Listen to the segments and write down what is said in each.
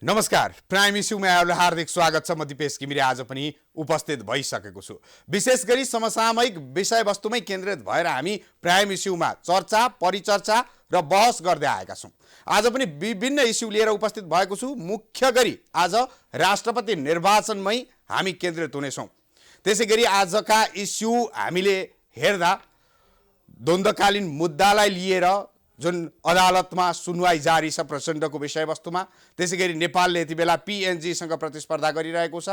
नमस्कार, प्राइम इस्युमा यहाँहरूलाई हार्दिक स्वागत छ। म दिपेश घिमिरे आज पनि उपस्थित भइसकेको छु। विशेष गरी समसामयिक विषयवस्तुमै केन्द्रित भएर हामी प्राइम इस्युमा चर्चा, परिचर्चा र बहस गर्दै आएका छौँ। आज पनि विभिन्न इस्यु लिएर उपस्थित भएको छु। मुख्य गरी आज राष्ट्रपति निर्वाचनमै हामी केन्द्रित हुनेछौँ। त्यसैगरी आजका इस्यु हामीले हेर्दा द्वन्द्वकालीन मुद्दालाई लिएर जुन अदालतमा सुनवाई जारी छ प्रचण्डको विषयवस्तुमा, त्यसैगरी नेपालले यति बेला पिएनजीसँग प्रतिस्पर्धा गरिरहेको छ।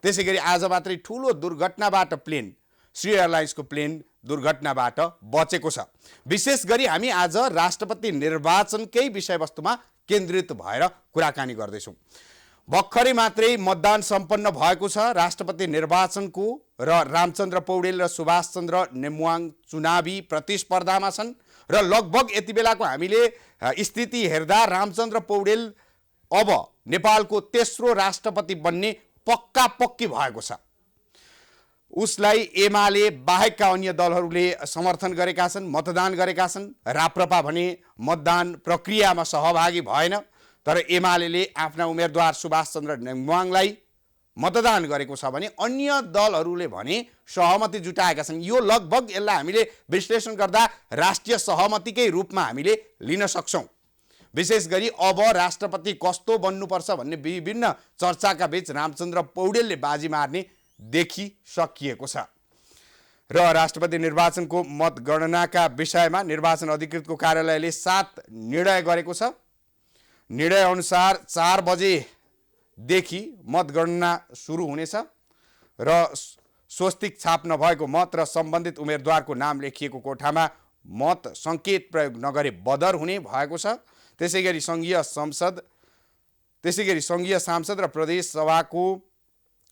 त्यसैगरी आज मात्रै ठुलो दुर्घटनाबाट प्लेन, श्री एयरलाइन्सको प्लेन दुर्घटनाबाट बचेको छ। विशेष गरी हामी आज राष्ट्रपति निर्वाचनकै विषयवस्तुमा केन्द्रित भएर कुराकानी गर्दैछौँ। भर्खरै मात्रै मतदान सम्पन्न भएको छ राष्ट्रपति निर्वाचनको र रामचन्द्र पौडेल र सुभाष चन्द्र नेमुवाङ चुनावी प्रतिस्पर्धामा छन् र लगभग यति बेलाको हामीले स्थिति हेर्दा रामचन्द्र पौडेल अब नेपालको तेस्रो राष्ट्रपति बन्ने पक्का पक्की भएको छ। उसलाई एमाले बाहेकका अन्य दलहरूले समर्थन गरेका छन्, मतदान गरेका छन्। राप्रपा भने मतदान प्रक्रियामा सहभागी भएन, तर एमाले आफ्ना उम्मेदवार सुभाष चन्द्र नेमुवाङलाई मतदान गरेको छ भने अन्य दलहरूले भने सहमति जुटाएका छन्। यो लगभग यसलाई हामीले विश्लेषण गर्दा राष्ट्रिय सहमतिकै रूपमा हामीले लिन सक्छौँ। विशेष गरी अब राष्ट्रपति कस्तो बन्नुपर्छ भन्ने विभिन्न चर्चाका बीच रामचन्द्र पौडेलले बाजी मार्ने देखिसकिएको छ। र राष्ट्रपति निर्वाचनको मतगणनाका विषयमा निर्वाचन अधिकृतको कार्यालयले 7 निर्णय गरेको छ। निर्णय अनुसार 4 बजेदेखि मतगणना सुरु हुनेछ र स्वस्तिक छाप नभएको मत र सम्बन्धित उम्मेदवारको नाम लेखिएको कोठामा मत सङ्केत प्रयोग नगरे बदर हुने भएको छ। त्यसैगरी सङ्घीय सांसद र प्रदेश सभाको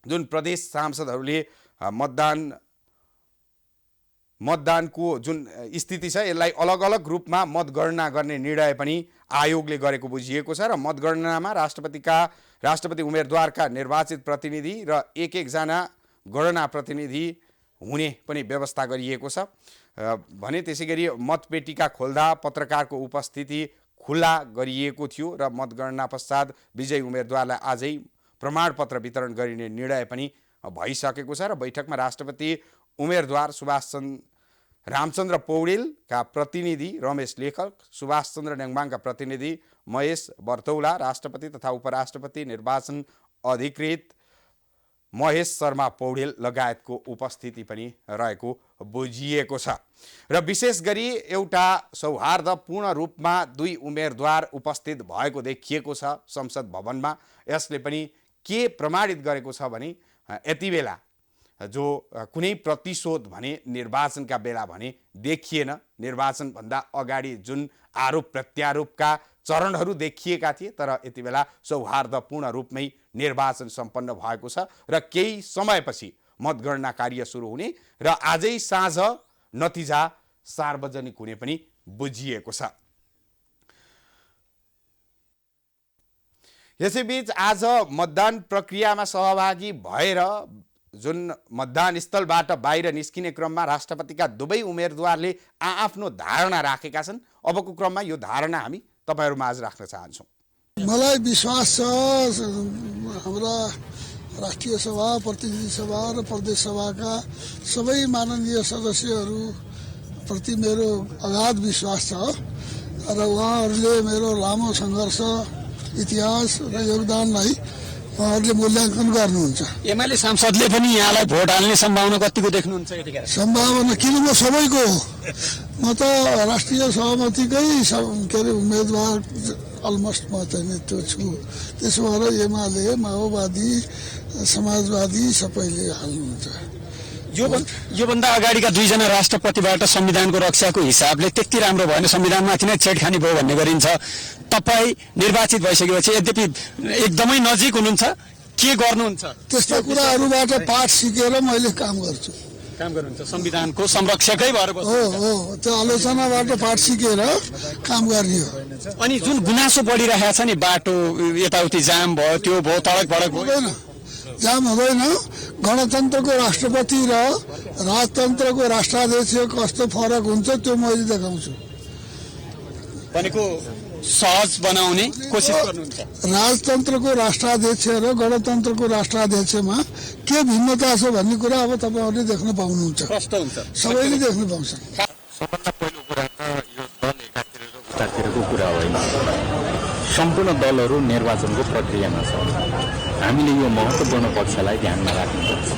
जुन प्रदेश सांसदहरूले मतदानको जुन स्थिति छ यसलाई अलग अलग रूपमा मतगणना गर्ने निर्णय पनि आयोगले गरेको बुझिएको छ र मतगणनामा राष्ट्रपति उम्मेदवारका निर्वाचित प्रतिनिधि र एक-एकजना गणना प्रतिनिधि हुने पनि व्यवस्था गरिएको छ भने त्यसैगरी मतपेटिका खोल्दा पत्रकारको उपस्थिति खुला गरिएको थियो र मतगणना पश्चात विजयी उम्मेदवारलाई आजै प्रमाणपत्र वितरण गरिने निर्णय पनि भइसकेको छ र बैठकमा राष्ट्रपति उम्मेदवार रामचन्द्र पौडेलका प्रतिनिधि रमेश लेखक, सुभाष चन्द्र नेमुवाङका प्रतिनिधि महेश बर्तौला, राष्ट्रपति तथा उपराष्ट्रपति निर्वाचन अधिकृत महेश शर्मा पौडेल लगायतको उपस्थिति पनि रहेको बुझिएको छ। र विशेष गरी एउटा सौहार्दपूर्ण रूपमा 2 उम्मेदवार उपस्थित भएको देखिएको छ संसद भवनमा। यसले पनि के प्रमाणित गरेको छ भने यति बेला जो कुनै प्रतिशोध भने निर्वाचनका बेला भने देखिएन। निर्वाचनभन्दा अगाडि जुन आरोप प्रत्यारोपका चरणहरू देखिएका थिए, तर यति बेला सौहार्दपूर्ण रूपमै निर्वाचन सम्पन्न भएको छ र केही समयपछि मतगणना कार्य सुरु हुने र आजै साँझ नतिजा सार्वजनिक हुने पनि बुझिएको छ। यसैबीच आज मतदान प्रक्रियामा सहभागी भएर जुन मतदान स्थलबाट बाहिर निस्किने क्रममा राष्ट्रपतिका दुवै उम्मेदवारले आफ्नो धारणा राखेका छन्। अबको क्रममा यो धारणा हामी तपाईहरुमा आज राख्न चाहन्छौँ। मलाई विश्वास छ हाम्रा राष्ट्रिय सभा, प्रतिनिधि सभा र प्रदेश सभाका सबै माननीय सदस्यहरू प्रति मेरो अगाध विश्वास छ र उहाँहरूले मेरो लामो सङ्घर्ष, इतिहास र योगदानलाई उहाँहरूले मूल्याङ्कन गर्नुहुन्छ। एमाले सांसदले पनि यहाँलाई भोट हाल्ने सम्भावना कतिको देख्नुहुन्छ यतिखेर? सम्भावना किन म सबैको हो, म त राष्ट्रिय सहमतिकै उम्मेदवार अलमोस्ट म चाहिँ त्यो छु। त्यसो भएर एमाले, माओवादी, समाजवादी सबैले हाल्नुहुन्छ। योभन्दा अगाडिका 2 जना राष्ट्रपतिबाट संविधानको रक्षाको हिसाबले त्यति राम्रो भएन, संविधानमाथि नै छेडखानी भयो भन्ने गरिन्छ। तपाईँ निर्वाचित भइसकेपछि यद्यपि एकदमै नजिक हुनुहुन्छ, के गर्नुहुन्छ? त्यस्ता कुराहरूबाट पाठ सिकेर मैले काम गर्नुहुन्छ। संविधानको संरक्षकै भएर हो, त्यो आलोचनाबाट पाठ सिकेर काम गर्ने हो। अनि जुन गुनासो बढिरहेको छ नि, बाटो यताउति जाम भयो, त्यो भयो, तडक भडक भयो, जाम हुँदैन। गणतन्त्रको राष्ट्रपति र राजतन्त्रको राष्ट्राध्यक्ष कस्तो फरक हुन्छ त्यो मैले देखाउँछु। भनेको सहज बनाउने कोसिस गर्नुहुन्छ? राजतन्त्रको राष्ट्राध्यक्ष र गणतन्त्रको राष्ट्राध्यक्षमा के भिन्नता छ भन्ने कुरा अब तपाईँहरूले देख्न पाउनुहुन्छ, प्रष्ट हुन्छ, सबैले देख्न पाउँछ। सबभन्दा पहिलो कुरा त यो दल एकातिर र उतातिरको कुरा होइन, सम्पूर्ण दलहरू निर्वाचनको प्रक्रियामा छ। हामीले यो महत्त्वपूर्ण पक्षलाई ध्यानमा राख्नुपर्छ।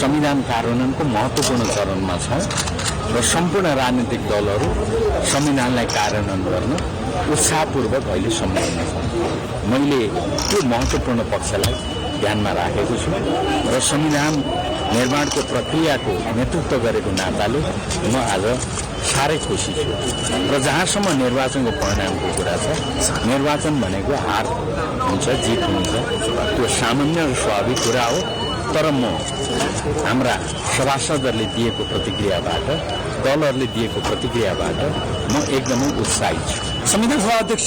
संविधान कार्यान्वयनको महत्त्वपूर्ण चरणमा छौँ र सम्पूर्ण राजनीतिक दलहरू संविधानलाई कार्यान्वयन गर्न उत्साहपूर्वक अहिले सम्झाउन छन्। मैले त्यो महत्त्वपूर्ण पक्षलाई ध्यानमा राखेको छु र संविधान निर्माणको प्रक्रियाको नेतृत्व गरेको नाताले म आज साह्रै खुसी छु। र जहाँसम्म निर्वाचनको परिणामको कुरा छ, निर्वाचन भनेको हार हुन्छ, जित हुन्छ, त्यो सामान्य र स्वाभाविक कुरा हो। तर म हाम्रा सभासदहरूले दिएको प्रतिक्रियाबाट, दलहरूले दिएको प्रतिक्रियाबाट म एकदमै उत्साहित छु। संविधान सभा अध्यक्ष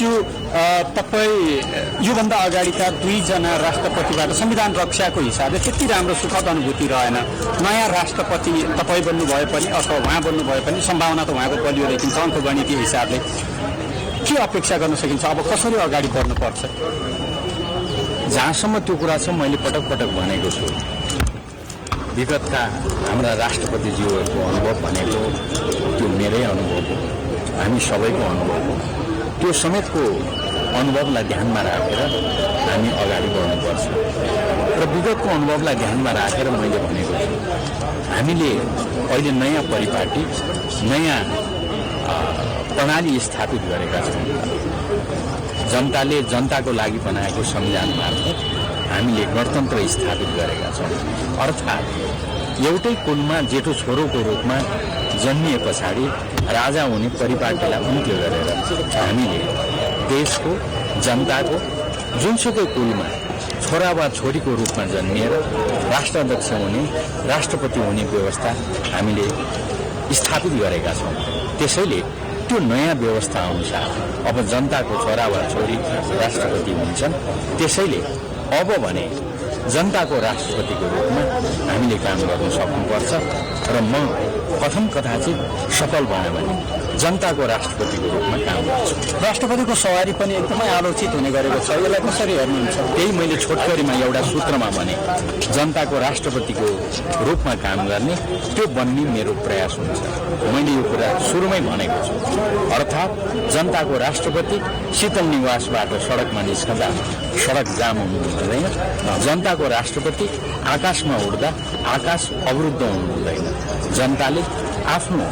तपाईँ योभन्दा अगाडिका 2 जना राष्ट्रपतिबाट संविधान रक्षाको हिसाबले त्यति राम्रो सुखद अनुभूति रहेन। नयाँ राष्ट्रपति तपाईँ बन्नु भए पनि अथवा उहाँ बन्नु भए पनि सम्भावना त उहाँको बलियो देखिन्छ अङ्कगणितीय हिसाबले। के अपेक्षा गर्न सकिन्छ? अब कसरी अगाडि बढ्नुपर्छ? जहाँसम्म त्यो कुरा छ, मैले पटक पटक भनेको छु, विगतका हाम्रा राष्ट्रपतिज्यूहरूको अनुभव भनेको त्यो मेरै अनुभव हो, हामी सबैको अनुभव हो। त्यो समेतको अनुभवलाई ध्यानमा राखेर हामी अगाडि बढ्नुपर्छ। र विगतको अनुभवलाई ध्यानमा राखेर मैले भनेको छु, हामीले अहिले नयाँ परिपाटी, नयाँ प्रणाली स्थापित गरेका छौँ। जनताले जनताको लागि बनाएको संविधान मार्फत हामीले गणतन्त्र स्थापित गरेका छौँ। अर्थात् एउटै कुलमा जेठो छोरोको रूपमा जन्मिए पछाडि राजा हुने परिपाटीलाई अन्त्य गरेर हामीले देशको जनताको जुनसुकै कुलमा छोरा वा छोरीको रूपमा जन्मिएर राष्ट्राध्यक्ष हुने, राष्ट्रपति हुने व्यवस्था हामीले स्थापित गरेका छौँ। त्यसैले त्यो नयाँ व्यवस्था अनुसार अब जनताको छोरा वा छोरी राष्ट्रपति हुन्छन्। त्यसैले अब भने जनताको राष्ट्रपतिको रूपमा हामीले काम गर्न सक्नुपर्छ। र म प्रथम कदाचित सफल भयो भने जनताको राष्ट्रपतिको रूपमा काम गर्छु। राष्ट्रपतिको सवारी पनि एकदमै आलोचित हुने गरेको छ, यसलाई कसरी हेर्नुहुन्छ? त्यही मैले छोटकरीमा एउटा सूत्रमा भने, जनताको राष्ट्रपतिको रूपमा काम गर्ने, त्यो बन्ने मेरो प्रयास हुन्छ। मैले यो कुरा सुरुमै भनेको छु। अर्थात् जनताको राष्ट्रपति शीतल निवासबाट सडकमा निस्कँदा सडक जाम हुनु हुँदैन, जनताको राष्ट्रपति आकाशमा उड्दा आकाश अवरुद्ध हुनु हुँदैन। जनताले आफ्नो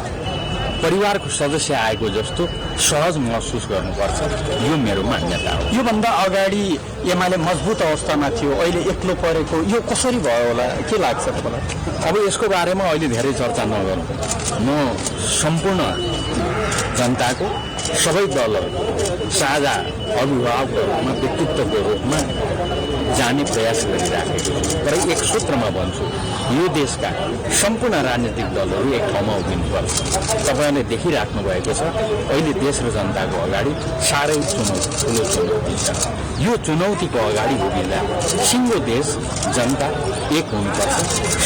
परिवारको सदस्य आएको जस्तो सहज महसुस गर्नुपर्छ, यो मेरो मान्यता हो। योभन्दा अगाडि एमाले मजबुत अवस्थामा थियो, अहिले एक्लो परेको यो कसरी भयो होला, के लाग्छ तपाईँलाई? अब यसको बारेमा अहिले धेरै चर्चा नगरौँ। म सम्पूर्ण जनताको सबै दलहरू साझा अभिभावकको रूपमा, व्यक्तित्वको रूपमा जाने प्रयास गरिराखेको छु। तर एक सूत्रमा भन्छु, यो देशका सम्पूर्ण राजनीतिक दलहरू एक ठाउँमा उभिनुपर्छ। तपाईँहरूले देखिराख्नु भएको छ, अहिले देश र जनताको अगाडि साह्रै ठुलो चुनौती छ। यो चुनौतीको अगाडि उभिँदा सिङ्गो देश जनता एक हुनुपर्छ,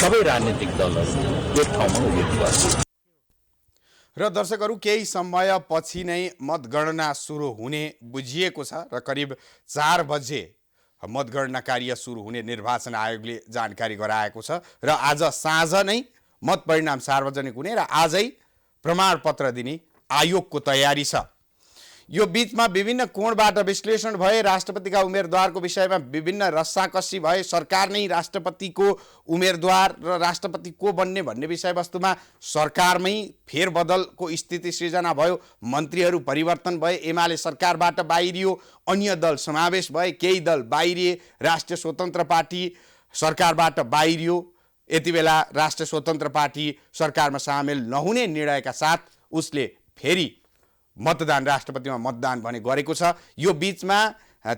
सबै राजनीतिक दलहरू एक ठाउँमा उभिनुपर्छ। र दर्शकहरू, केही समयपछि नै मतगणना सुरु हुने बुझिएको छ र करिब 4 बजे मतगणना कार्य सुरु हुने निर्वाचन आयोगले जानकारी गराएको छ। र आज साँझ नै मत परिणाम सार्वजनिक हुने र आजै प्रमाणपत्र दिने आयोगको तयारी छ। यो बीचमा विभिन्न कोणबाट विश्लेषण भए, राष्ट्रपतिका उम्मेदवारको विषयमा विभिन्न रस्साकस्सी भए, सरकार नै राष्ट्रपतिको उम्मेदवार र राष्ट्रपति को बन्ने भन्ने विषयवस्तुमा सरकारमै फेरबदलको स्थिति सृजना भयो, मन्त्रीहरू परिवर्तन भए, एमाले सरकारबाट बाहिरियो, अन्य दल समावेश भए, केही दल बाहिरिए, राष्ट्रिय स्वतन्त्र पार्टी सरकारबाट बाहिरियो। यति बेला राष्ट्रिय स्वतन्त्र पार्टी सरकारमा सामेल नहुने निर्णयका साथ उसले फेरि मतदान, राष्ट्रपतिमा मतदान भने गरेको छ। यो बीचमा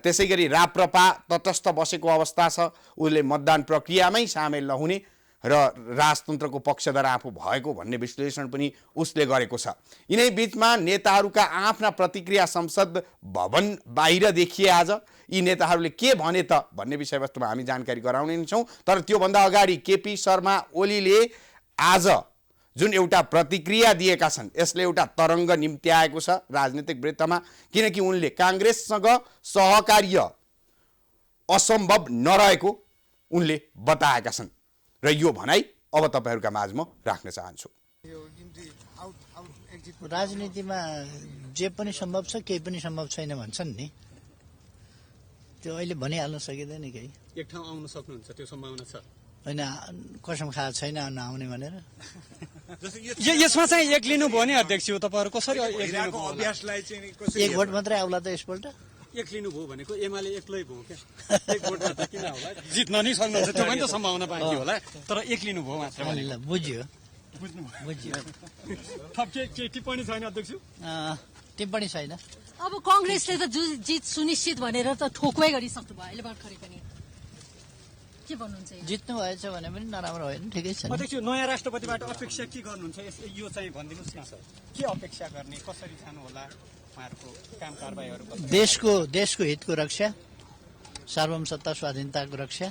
त्यसै गरी राप्रपा तटस्थ बसेको अवस्था छ, उसले मतदान प्रक्रियामै सामेल नहुने र राजतन्त्रको पक्षधर आफू भएको भन्ने विश्लेषण पनि उसले गरेको छ। यिनै बीचमा नेताहरूका आफ्ना प्रतिक्रिया संसद भवन बाहिर देखिए। आज यी नेताहरूले के भने त भन्ने विषयवस्तुमा हामी जानकारी गराउने नै छौँ। तर त्योभन्दा अगाडि केपी शर्मा ओलीले आज जुन एउटा प्रतिक्रिया दिएका छन् यसले एउटा तरङ्ग निम्त्याएको छ राजनीतिक वृत्तमा, किनकि उनले काङ्ग्रेससँग सहकार्य असम्भव नरहेको उनले बताएका छन् र यो भनाइ अब तपाईँहरूका माझमा राख्न चाहन्छु। राजनीतिमा जे पनि सम्भव छ केही पनि सम्भव छैन भन्छन् नि, त्यो अहिले भनिहाल्न सकिँदैन केही। एक ठाउँ आउन सक्नुहुन्छ त्यो सम्भावना छ होइन, कसम खाएको छैन नआउने भनेर। यसमा चाहिँ एक लिनु भयो नि अध्यक्ष, तपाईँहरू कसरी एक लिनु अभ्यासलाई चाहिँ एक भोट मात्रै आउला त यसपल्ट? एक लिनु भयो भनेको एमाले एक्लै भयो क्या, एक भोटमा त किन होला, जित्न नै सक्नुहुन्छ त्यो पनि त सम्भावना बाँकी होला, तर एक लिनु भयो मात्र। ल बुझ्यो बुझ्यो। थप के टिप्पणी छैन अध्यक्ष? टिप्पणी छैन। अब कांग्रेसले त जित सुनिश्चित भनेर त ठोकुवा गरिसक्नु भयो अहिले भर्खरै पनि, के भन्नुहुन्छ? जित्नु भएछ भने पनि नराम्रो होइन, ठिकै छ। अध्यक्ष नयाँ राष्ट्रपतिबाट अपेक्षा के गर्नुहुन्छ? यो चाहिँ भनिदिनुहोस् न, के अपेक्षा गर्ने, कसरी जानु होला उहाँहरूको काम कारबाहीहरू? देशको हितको रक्षा, सार्वभौमसत्ता स्वाधीनताको रक्षा,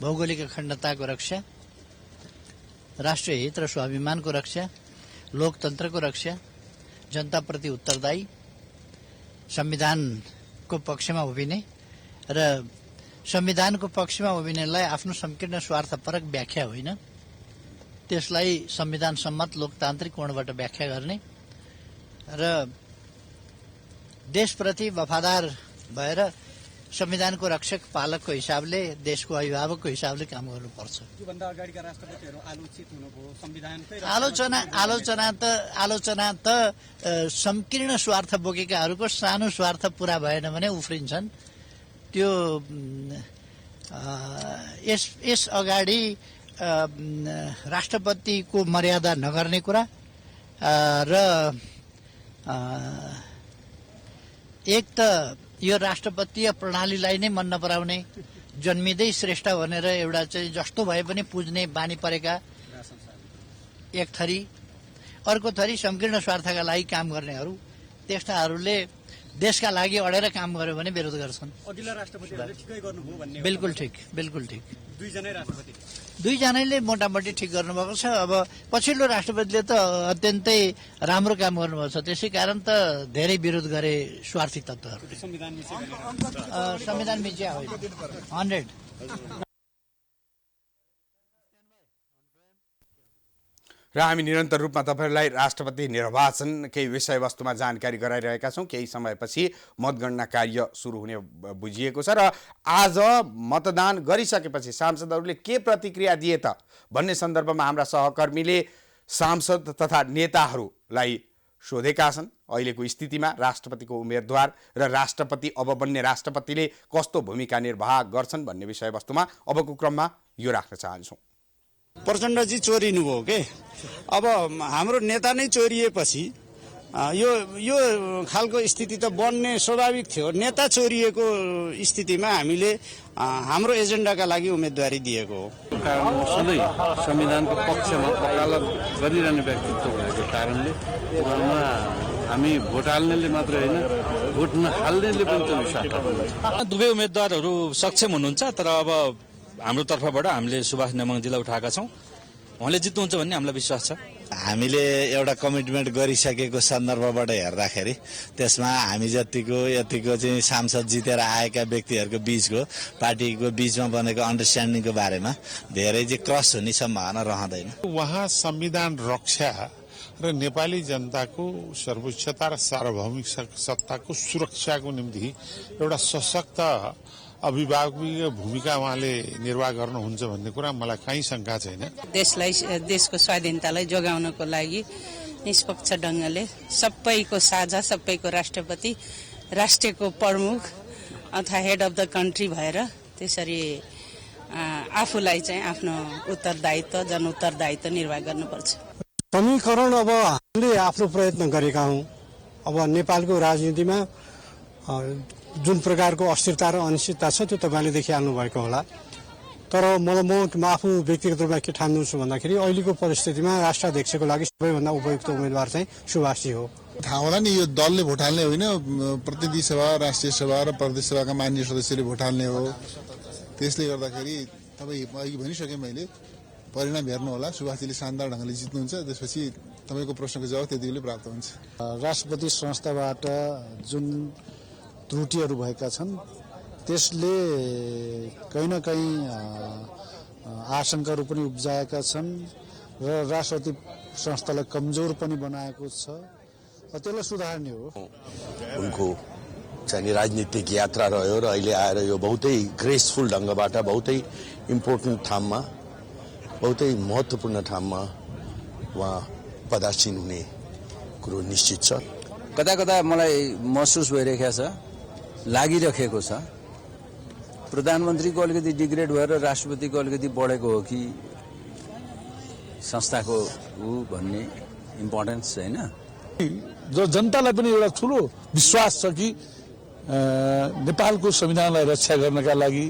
भौगोलिक अखण्डताको रक्षा, राष्ट्रिय हित र स्वाभिमानको रक्षा, लोकतन्त्रको रक्षा, जनताप्रति उत्तरदायी, संविधानको पक्षमा उभिने र संविधानको पक्षमा उभिनेलाई आफ्नो संकीर्ण स्वार्थपरक व्याख्या होइन, त्यसलाई संविधान सम्मत लोकतान्त्रिक कोणबाट व्याख्या गर्ने र देशप्रति वफादार भएर संविधानको रक्षक पालकको हिसाबले, देशको अभिभावकको हिसाबले काम गर्नुपर्छ। योभन्दा अगाडिका राष्ट्रपतिहरू आलोचित हुनुभयो संविधानकै। आलोचना त संकीर्ण स्वार्थ बोकेकाहरूको सानो स्वार्थ पूरा भएन भने उफ्रिन्छन्। त्यो यस अगाडि राष्ट्रपतिको मर्यादा नगर्ने कुरा र एक त यो राष्ट्रपतीय प्रणालीलाई नै मन नपराउने, जन्मिँदै श्रेष्ठ भनेर एउटा चाहिँ जस्तो भए पनि पुज्ने बानी परेका एक थरी, अर्को थरी संकीर्ण स्वार्थका लागि काम गर्नेहरू, त्यस्ताहरूले देशका लागि अडेर काम गर्यो भने विरोध गर्छन्। अघिल्ला राष्ट्रपतिहरूले ठिकै गर्नुभयो भन्ने? बिल्कुल ठिक, बिल्कुल ठिक। दुईजनै मोटामोटी ठिक गर्नुभएको छ। अब पछिल्लो राष्ट्रपतिले त अत्यन्तै राम्रो काम गर्नुभएको छ, त्यसै कारण त धेरै विरोध गरे स्वार्थी तत्त्वहरू। संविधान मिचिया होइन, 100। र हामी निरन्तर रूपमा तपाईँहरूलाई राष्ट्रपति निर्वाचन केही विषयवस्तुमा जानकारी गराइरहेका छौँ। केही समयपछि मतगणना कार्य सुरु हुने बुझिएको छ र आज मतदान गरिसकेपछि सांसदहरूले के प्रतिक्रिया दिए त भन्ने सन्दर्भमा हाम्रा सहकर्मीले सांसद तथा नेताहरूलाई सोधेका छन्। अहिलेको स्थितिमा राष्ट्रपतिको उम्मेदवार र राष्ट्रपति अब बन्ने राष्ट्रपतिले कस्तो भूमिका निर्वाह गर्छन् भन्ने विषयवस्तुमा अबको क्रममा यो राख्न चाहन्छौँ। प्रचण्डजी चोरिनु भयो के, अब हाम्रो नेता नै चोरिएपछि यो खालको स्थिति त बन्ने स्वाभाविक थियो। नेता चोरिएको स्थितिमा हामीले हाम्रो एजेन्डाका लागि उम्मेदवारी दिएको हो। सधैँ संविधानको पक्षमा वकालत गरिरहने व्यक्तित्व भएको कारणले हामी भोट हाल्नेले मात्र होइन, भोट नहाल्नेले पनि त्यो विश्वास। दुवै उम्मेदवारहरू सक्षम हुनुहुन्छ, तर अब हाम्रो तर्फबाट हामीले सुभाष नेमाङजीलाई उठाएका छौँ। उहाँले जित्नुहुन्छ भन्ने हामीलाई विश्वास छ। हामीले एउटा कमिटमेन्ट गरिसकेको सन्दर्भबाट हेर्दाखेरि त्यसमा हामी यतिको चाहिँ सांसद जितेर आएका व्यक्तिहरूको बीचको पार्टीको बीचमा बनेको अन्डरस्ट्यान्डिङको बारेमा धेरै चाहिँ क्रस हुने सम्भावना रहँदैन। वहाँ संविधान रक्षा र नेपाली जनताको सर्वोच्चता र सार्वभौमिक सत्ताको सुरक्षाको निम्ति एउटा सशक्त अभिभावकीय भूमिका उहाँले निर्वाह गर्नुहुन्छ भन्ने कुरा मलाई कहीँ शङ्का छैन। देशको स्वाधीनतालाई जोगाउनको लागि निष्पक्ष ढङ्गले सबैको साझा, सबैको राष्ट्रपति, राष्ट्रको प्रमुख अथवा हेड अफ द कन्ट्री भएर त्यसरी आफूलाई चाहिँ आफ्नो उत्तरदायित्व, जन उत्तरदायित्व निर्वाह गर्नुपर्छ। समीकरण अब हामीले आफ्नो प्रयत्न गरेका हौँ। अब नेपालको राजनीतिमा जुन प्रकारको अस्थिरता र अनिश्चितता छ त्यो तपाईँले देखिहाल्नु भएको होला, तर म आफू व्यक्तिगत रूपमा के ठान्छु भन्दाखेरि अहिलेको परिस्थितिमा राष्ट्राध्यक्षको लागि सबैभन्दा उपयुक्त उम्मेदवार चाहिँ सुभाषजी हो। थाहा होला नि, यो दलले भोट हाल्ने होइन, प्रतिनिधि सभा, राष्ट्रिय सभा र प्रदेश सभाका माननीय सदस्यले भोट हाल्ने हो। त्यसले गर्दाखेरि तपाईँ अघि भनिसकेँ मैले, परिणाम हेर्नुहोला। सुभाषजीले शानदार ढङ्गले जित्नुहुन्छ, त्यसपछि तपाईँको प्रश्नको जवाब त्यति बेलै प्राप्त हुन्छ। राष्ट्रपति संस्थाबाट जुन त्रुटिहरू भएका छन् त्यसले कहीँ न कहीँ आशंकाहरू पनि उब्जाएका छन् र राष्ट्रपति संस्थालाई कमजोर पनि बनाएको छ। त्यसलाई सुधार्ने हो। उनको चाहिँ राजनीतिक यात्रा रह्यो र अहिले आएर यो बहुतै ग्रेसफुल ढङ्गबाट बहुतै इम्पोर्टेन्ट ठाउँमा बहुतै महत्त्वपूर्ण ठाउँमा उहाँ पदासीन हुने कुरो निश्चित छ। कता कता मलाई महसुस भइरहेको छ, लागिरहेको छ प्रधानमन्त्रीको अलिकति डिग्रेड भएर राष्ट्रपतिको अलिकति बढेको हो कि संस्थाको भन्ने इम्पोर्टेन्स होइन। जो जनतालाई पनि एउटा ठुलो विश्वास छ कि नेपालको संविधानलाई रक्षा गर्नका लागि,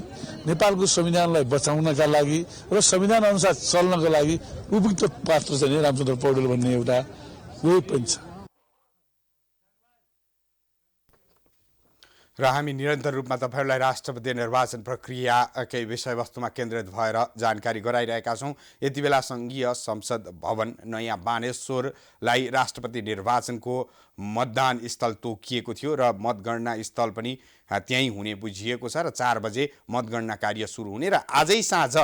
नेपालको संविधानलाई बचाउनका लागि र संविधान अनुसार चल्नका लागि उपयुक्त पात्र चाहिँ रामचन्द्र पौडेल भन्ने एउटा उयो पनि छ। र हामी निरन्तर रूपमा तपाईहरुलाई राष्ट्रपति निर्वाचन प्रक्रियाकै विषयवस्तुमा केन्द्रित भएर जानकारी गराइरहेका छौं। यति बेला संघीय संसद भवन नयाँ बानेश्वरलाई राष्ट्रपति निर्वाचनको मतदान स्थल तोकिएको थियो र मतगणना स्थल पनि त्यही हुने बुझिएको छ र 4 बजे मतगणना कार्य सुरु हुने र आजै साँझ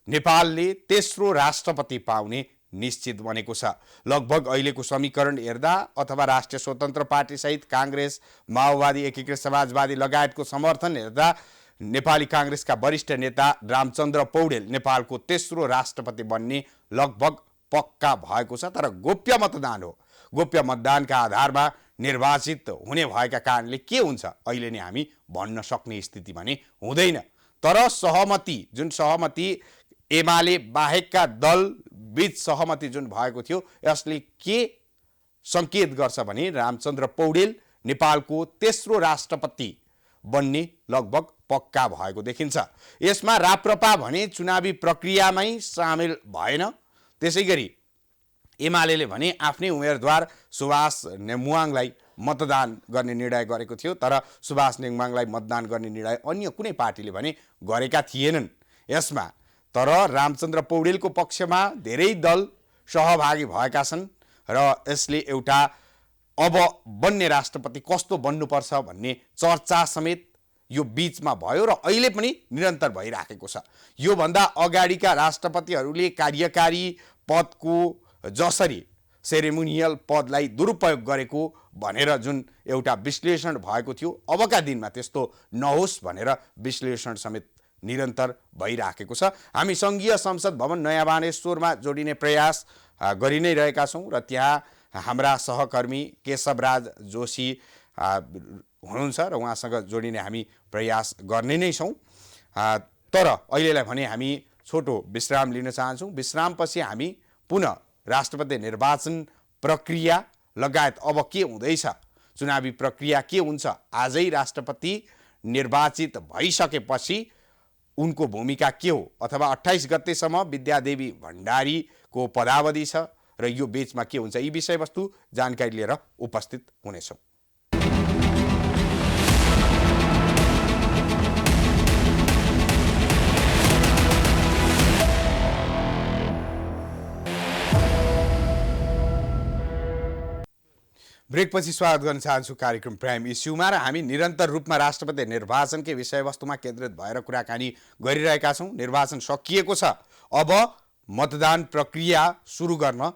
नेपालले तेस्रो राष्ट्रपति पाउने निश्चित बनेको छ। लगभग अहिलेको समीकरण हेर्दा अथवा राष्ट्रिय स्वतन्त्र पार्टी सहित कांग्रेस, माओवादी, एकीकृत समाजवादी लगायतको समर्थन हेर्दा नेपाली कांग्रेसका वरिष्ठ नेता रामचन्द्र पौडेल नेपालको तेस्रो राष्ट्रपति बन्ने लगभग पक्का भएको छ। तर गोप्य मतदान हो। गोप्य मतदानका आधारमा निर्वाचित हुने भएका कारणले के हुन्छ अहिले नै हामी भन्न सक्ने स्थिति भने हुँदैन। तर सहमति, जुन सहमति एमाले बाहेकका दल बीच सहमति जुन भएको थियो, यसले के संकेत गर्छ भने रामचन्द्र पौडेल नेपालको तेस्रो राष्ट्रपति बन्ने लगभग पक्का भएको देखिन्छ। यसमा राप्रपा भने चुनावी प्रक्रियामै सामेल भएन। त्यसैगरी एमालेले भने आफ्नै उम्मेदवार सुभाष नेमुवाङलाई मतदान गर्ने निर्णय गरेको थियो। तर सुभाष नेमुवाङलाई मतदान गर्ने निर्णय अन्य कुनै पार्टीले भने गरेका थिएनन् यसमा। तर रामचन्द्र पौडेलको पक्षमा धेरै दल सहभागी भएका छन् र यसले एउटा अब बन्ने राष्ट्रपति कस्तो बन्नुपर्छ भन्ने चर्चा समेत यो बीचमा भयो र अहिले पनि निरन्तर भइराखेको छ। यो भन्दा अगाडिका राष्ट्रपतिहरूले कार्यकारी पदको जसरी सेरेमोनियल पदलाई दुरुपयोग गरेको भनेर जुन एउटा विश्लेषण भएको थियो, अबका दिनमा त्यस्तो नहोस् भनेर विश्लेषण समेत निरन्तर भइराखेको छ। हामी संघीय संसद भवन नयाँ बानेश्वरमा जोडिने प्रयास गरि नै रहेका छौं र त्यहाँ हाम्रा सहकर्मी केशवराज जोशी हुनुहुन्छ र उहाँसँग जोडिने हामी प्रयास गर्ने नै छौं। तर अहिलेलाई भने हामी छोटो विश्राम लिन चाहन्छौं। विश्रामपछि हामी पुनः राष्ट्रपति निर्वाचन प्रक्रिया लगायत अब के हुँदैछ, चुनावी प्रक्रिया के हुन्छ, आजै राष्ट्रपति निर्वाचित भइसकेपछि उनको भूमिका के हो, अथवा 28 गतेसम्म विद्यादेवी भण्डारीको पदावधि छ र यो बीचमा के हुन्छ, यी विषयवस्तु जानकारी लिएर उपस्थित हुनेछौं। ब्रेकपछि स्वागत गर्न चाहन्छु कार्यक्रम प्राइम इस्युमा र हामी निरन्तर रूपमा राष्ट्रपति निर्वाचनकै विषयवस्तुमा केन्द्रित भएर कुराकानी गरिरहेका छौं। निर्वाचन सकिएको छ, अब मतदान प्रक्रिया सुरु गर्न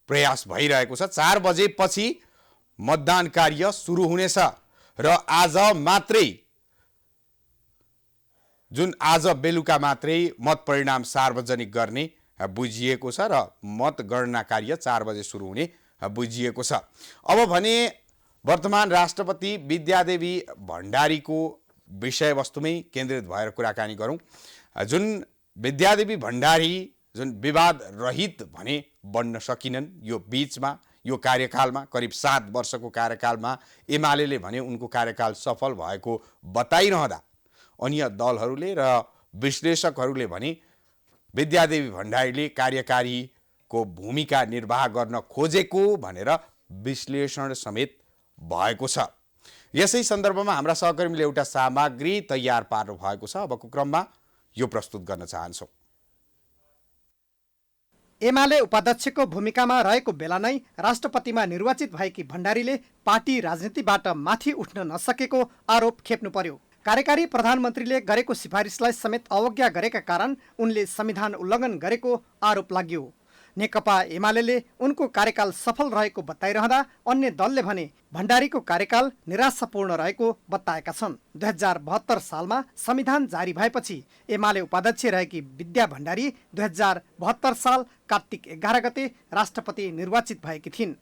प्रयास भइरहेको छ। 4 बजेपछि मतदान कार्य सुरु हुनेछ र आज बेलुका मात्रै मत परिणाम सार्वजनिक गर्ने बुझिएको छ र मतगणना कार्य 4 बजे सुरु हुने बुझिएको छ। अब भने वर्तमान राष्ट्रपति विद्यादेवी भण्डारीको विषयवस्तुमै केन्द्रित भएर कुराकानी गरौं। जुन विद्यादेवी भण्डारी जुन विवाद रहित भने बन्न सकिनन्, यो बीचमा यो कार्यकालमा करिब 7 वर्षको कार्यकालमा एमालेले भने उनको कार्यकाल सफल भएको बताइरहँदा अन्य दलहरूले र विश्लेषकहरूले भने विद्यादेवी भण्डारीले कार्यकारी को भूमिका निर्वाह गर्न खोजेको भनेर विश्लेषण समेत भएको छ। यसै सन्दर्भमा हाम्रा सहकर्मीले एउटा सामग्री तयार पार्नु भएको छ। अबको क्रममा यो प्रस्तुत गर्न चाहन्छौं। एमाले उपाध्यक्षको भूमिकामा रहेको बेला नै राष्ट्रपतिमा निर्वाचित भएकी भण्डारीले पार्टी राजनीतिबाट माथि उठ्न नसकेको आरोप खेप्नु पर्यो। कार्यकारी प्रधानमन्त्रीले गरेको सिफारिसलाई समेत अवज्ञा गरेका कारण उनले संविधान उल्लङ्घन गरेको आरोप लाग्यो। नेकपा एमाले उनको कार्यकाल सफल रहेको बताइरहँदा अन्य दलले भने भण्डारीको कार्यकाल निराशापूर्ण रहेको बताएका छन्। 2072 सालमा संविधान जारी भएपछि एमाले उपाध्यक्ष रहेकी विद्या भण्डारी 2072 साल कार्तिक 11 गते राष्ट्रपति निर्वाचित भएकी थिइन्।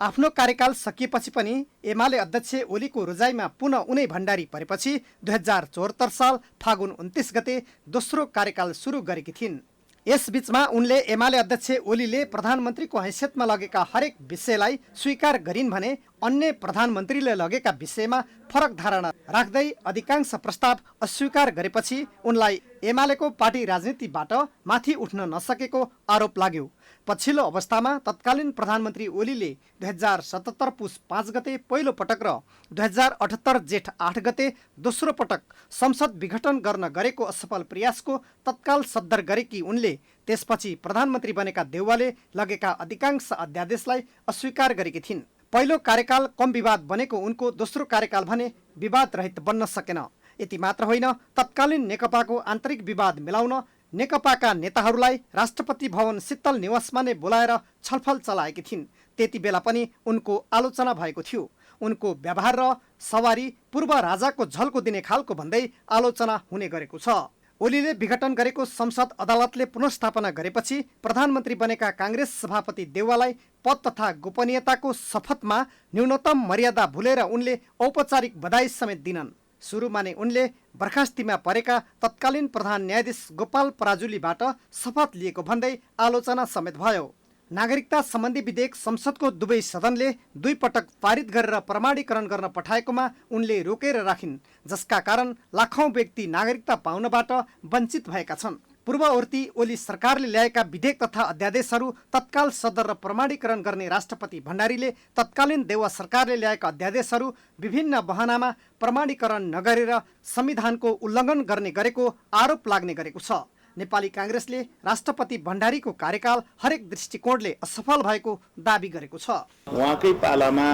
आफ्नो कार्यकाल सकिएपछि पनि एमाले अध्यक्ष ओलीको रोजाइमा पुनः उनै भण्डारी परेपछि 2074 साल फागुन 29 गते दोस्रो कार्यकाल सुरु गरेकी थिइन्। यसबीचमा उनले एमाले अध्यक्ष ओलीले प्रधानमन्त्रीको हैसियतमा लगेका हरेक विषयलाई स्वीकार गरिन् भने अन्य प्रधानमन्त्रीले लगेका विषयमा फरक धारणा राख्दै अधिकांश प्रस्ताव अस्वीकार गरेपछि उनलाई एमालेको पार्टी राजनीतिबाट माथि उठ्न नसकेको आरोप लाग्यो। पछिल्लो अवस्थामा तत्कालीन प्रधानमन्त्री ओलीले 2077 पुस 5 गते पहिलो पटक र 2078 जेठ 8 गते दोस्रो पटक संसद विघटन गर्न गरेको असफल प्रयासको तत्काल सद्दर गरेकी उनले त्यसपछि प्रधानमन्त्री बनेका देउवाले लगेका अधिकांश अध्यादेशलाई अस्वीकार गरेकी थिइन्। पहिलो कार्यकाल कम विवाद बनेको उनको दोस्रो कार्यकाल भने विवाद रहित बन्न सकेन। यति मात्र होइन, तत्कालीन नेकपाको आन्तरिक विवाद मिलाउन नेकपाका नेताहरूलाई राष्ट्रपति भवन शीतल निवासमा नै बोलाएर छलफल चलाएकी थिइन्। त्यति बेला पनि उनको आलोचना भएको थियो। उनको व्यवहार र सवारी पूर्व राजाको झल्को दिने खालको भन्दै आलोचना हुने गरेको छ। ओलीले विघटन गरेको संसद अदालतले पुनर्स्थापना गरेपछि प्रधानमन्त्री बनेका काङ्ग्रेस सभापति देउवालाई पद तथा गोपनीयताको शपथमा न्यूनतम मर्यादा भुलेर उनले औपचारिक बधाई समेत दिनन्। सुरुमा नै उनले बर्खास्तीमा परेका तत्कालीन प्रधान न्यायाधीश गोपाल पराजुलीबाट शपथ लिएको भन्दै आलोचना समेत भयो। नागरिकता सम्बन्धी विधेयक संसदको दुवै सदनले 2 पटक पारित गरेर प्रमाणीकरण गर्न पठाएकोमा उनले रोकेर राखिन्, जसका कारण लाखौं व्यक्ति नागरिकता पाउनबाट वञ्चित भएका छन्। पूर्ववर्ती ओली सरकारले ल्याएका विधेयक तथा अध्यादेशहरू तत्काल सदर र प्रमाणीकरण गर्ने राष्ट्रपति भण्डारीले तत्कालीन देउवा सरकारले ल्याएका अध्यादेशहरू विभिन्न बहानामा प्रमाणीकरण नगरेर संविधानको उल्लङ्घन गर्ने गरेको आरोप लाग्ने गरेको छ। नेपाली काङ्ग्रेसले राष्ट्रपति भण्डारीको कार्यकाल हरेक दृष्टिकोणले असफल भएको दाबी गरेको छ। उहाँकै पालामा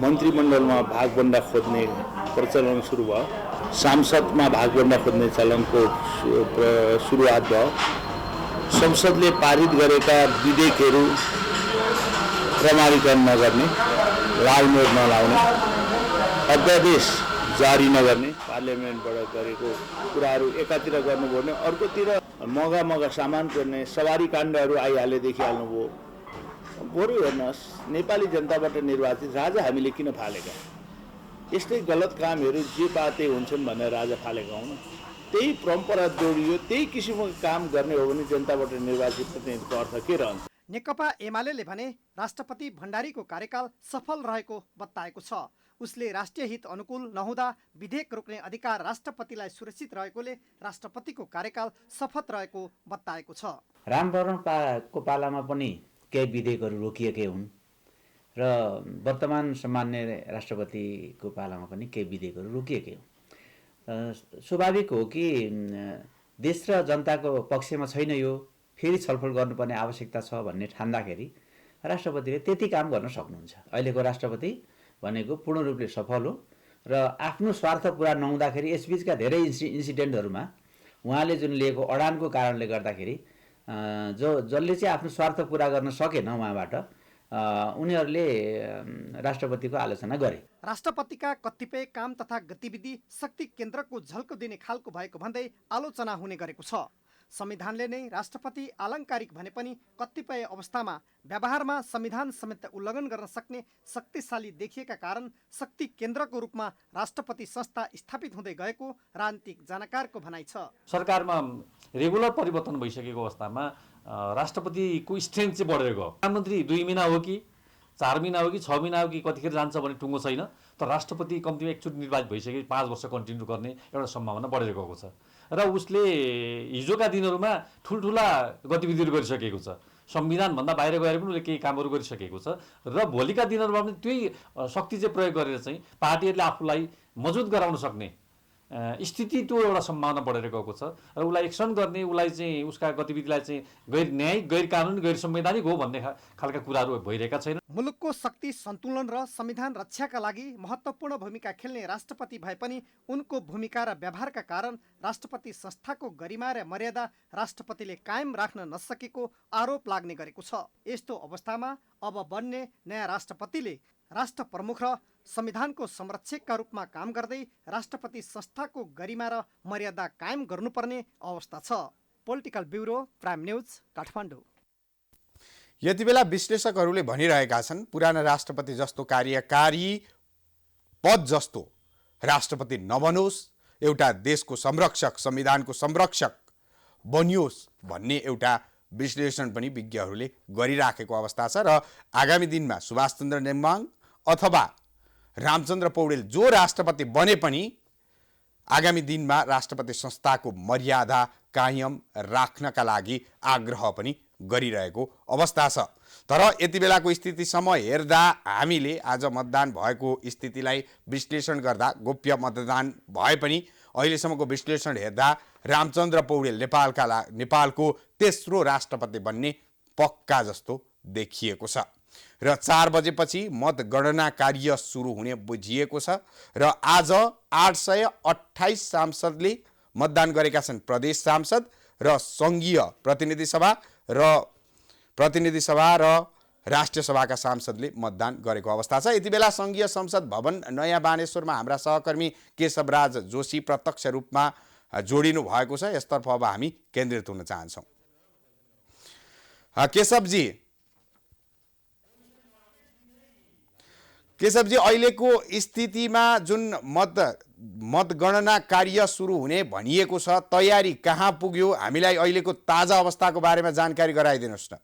मन्त्रीमण्डलमा भागभन्डा खोज्ने प्रचलन सुरु भयो, सांसदमा भागभन्डा खोज्ने चलनको सुरुवात भयो। संसदले पारित गरेका विधेयकहरू प्रमाणीकरण नगर्ने, लालमोहर नलाउने, अध्यादेश जारी नगर्ने, पार्लियामेन्टबाट गरेको कुराहरू एकातिर गर्नुपर्ने, अर्कोतिर मगा सामान गर्ने सवारी काण्डहरू आइहाले देखिहाल्नुभयो। बरु हेर्नुहोस्, नेपाली जनताबाट निर्वाचित राजा हामीले किन फालेका? यस्तै गलत कामहरू जे पाते हुन्छन् भनेर राजा फालेका हुन्। त्यही परम्परा जोडियो, त्यही किसिमको काम गर्ने हो भने जनताबाट निर्वाचित प्रतिनिधिको अर्थ के रहन्छ? नेकपा एमाले भने राष्ट्रपति भण्डारीको कार्यकाल सफल रहेको बताएको छ। उसले राष्ट्रिय हित अनुकूल नहुँदा विधेयक रोक्ने अधिकार राष्ट्रपतिलाई सुरक्षित रहेकोले राष्ट्रपतिको कार्यकाल सफल रहेको बताएको छ। रामवरणको पालामा पनि केही विधेयकहरू रोकिएकै हुन् र वर्तमान सामान्य राष्ट्रपतिको पालामा पनि केही विधेयकहरू रोकिएकै हुन्। स्वाभाविक हो कि देश र जनताको पक्षमा छैन, यो फेरि छलफल गर्नुपर्ने आवश्यकता छ भन्ने ठान्दाखेरि राष्ट्रपतिले त्यति काम गर्न सक्नुहुन्छ। अहिलेको राष्ट्रपति भनेको पूर्ण रूपले सफल हो र आफ्नो स्वार्थ पुरा नहुँदाखेरि यसबीचका धेरै इन्सिडेन्टहरूमा उहाँले जुन लिएको अडानको कारणले गर्दाखेरि जसले चाहिँ आफ्नो स्वार्थ पुरा गर्न सकेन उहाँबाट उनीहरूले राष्ट्रपतिको आलोचना गरे। राष्ट्रपतिका कतिपय काम तथा गतिविधि शक्ति केन्द्रको झल्को दिने खालको भएको भन्दै आलोचना हुने गरेको छ। संविधानले नै राष्ट्रपति आलङ्कारिक भने पनि कतिपय अवस्थामा व्यवहारमा संविधान समेत उल्लङ्घन गर्न सक्ने शक्तिशाली देखिएका कारण शक्ति केन्द्रको रूपमा राष्ट्रपति संस्था स्थापित हुँदै गएको राजनीतिक जानकारको भनाइ छ। सरकारमा रेगुलर परिवर्तन भइसकेको अवस्थामा राष्ट्रपतिको स्ट्रेन्थ चाहिँ बढेर गयो। प्रधानमन्त्री 2 महिना हो कि 4 महिना हो कि 6 महिना हो कि कतिखेर जान्छ भने टुङ्गो छैन, तर राष्ट्रपति कम्तीमा एकचोटि निर्वाचित भइसके 5 वर्ष कन्टिन्यू गर्ने एउटा सम्भावना बढेर गएको छ र उसले हिजोका दिनहरूमा ठुल्ठुला गतिविधिहरू गरिसकेको छ। संविधानभन्दा बाहिर गएर पनि उसले केही कामहरू गरिसकेको छ र भोलिका दिनहरूमा पनि त्यही शक्ति चाहिँ प्रयोग गरेर चाहिँ पार्टीहरूले आफूलाई मजबुत गराउन सक्ने स्थिति त्यो एउटा सम्भावना बढेर गएको छ र उसलाई एक्सन गर्ने, उसलाई चाहिँ उसका गतिविधिलाई चाहिँ गैर न्यायिक, गैर कानुनी, गैर संवैधानिक हो भन्ने खालका कुराहरू भइरहेका छैनन्। मुलुकको शक्ति सन्तुलन र संविधान रक्षाका लागि महत्त्वपूर्ण भूमिका खेल्ने राष्ट्रपति भए पनि उनको भूमिका र व्यवहारका कारण राष्ट्रपति संस्थाको गरिमा र मर्यादा राष्ट्रपतिले कायम राख्न नसकेको आरोप लाग्ने गरेको छ। यस्तो अवस्थामा अब बन्ने नयाँ राष्ट्रपतिले राष्ट्र प्रमुख र संविधानको संरक्षकका रूपमा काम गर्दै राष्ट्रपति संस्थाको गरिमा र मर्यादा कायम गर्नुपर्ने अवस्था छ। Political bureau, prime news, Kathmandu. यति बेला विश्लेषकहरूले भनिरहेका छन् पुराना राष्ट्रपति जस्तो कार्यकारी पद जस्तो राष्ट्रपति नबनोस्, एउटा देशको संरक्षक, संविधानको संरक्षक बनियोस् भन्ने एउटा विश्लेषण पनि विज्ञहरूले गरिराखेको अवस्था छ र आगामी दिनमा सुभाषचन्द्र नेमाङ अथवा रामचन्द्र पौडेल जो राष्ट्रपति बने पनि आगामी दिनमा राष्ट्रपति संस्थाको मर्यादा कायम राख्नका लागि आग्रह पनि गरिरहेको अवस्था छ। तर यति बेलाको स्थितिसम्म हेर्दा हामीले आज मतदान भएको स्थितिलाई विश्लेषण गर्दा गोप्य मतदान भए पनि अहिलेसम्मको विश्लेषण हेर्दा रामचन्द्र पौडेल नेपालको तेस्रो राष्ट्रपति बन्ने पक्का जस्तो देखिएको छ र 4 बजेपछि मतगणना कार्य सुरु हुने बुझिएको छ र आज 828 सांसदले मतदान गरेका छन्। प्रदेश सांसद र संघीय प्रतिनिधि सभा र राष्ट्रिय सभाका सांसदले मतदान गरेको अवस्था छ। यति बेला संघीय संसद भवन नयाँ बानेश्वरमा हाम्रा सहकर्मी केशवराज जोशी प्रत्यक्ष रूपमा जोडिनु भएको छ। यसतर्फ अब हामी केन्द्रित हुन चाहन्छौँ। केशवजी, अहिलेको स्थितिमा जुन मतगणना कार्य सुरु हुने भनिएको छ, तयारी कहाँ पुग्यो? हामीलाई अहिलेको ताजा अवस्थाको बारेमा जानकारी गराइदिनुहोस् न।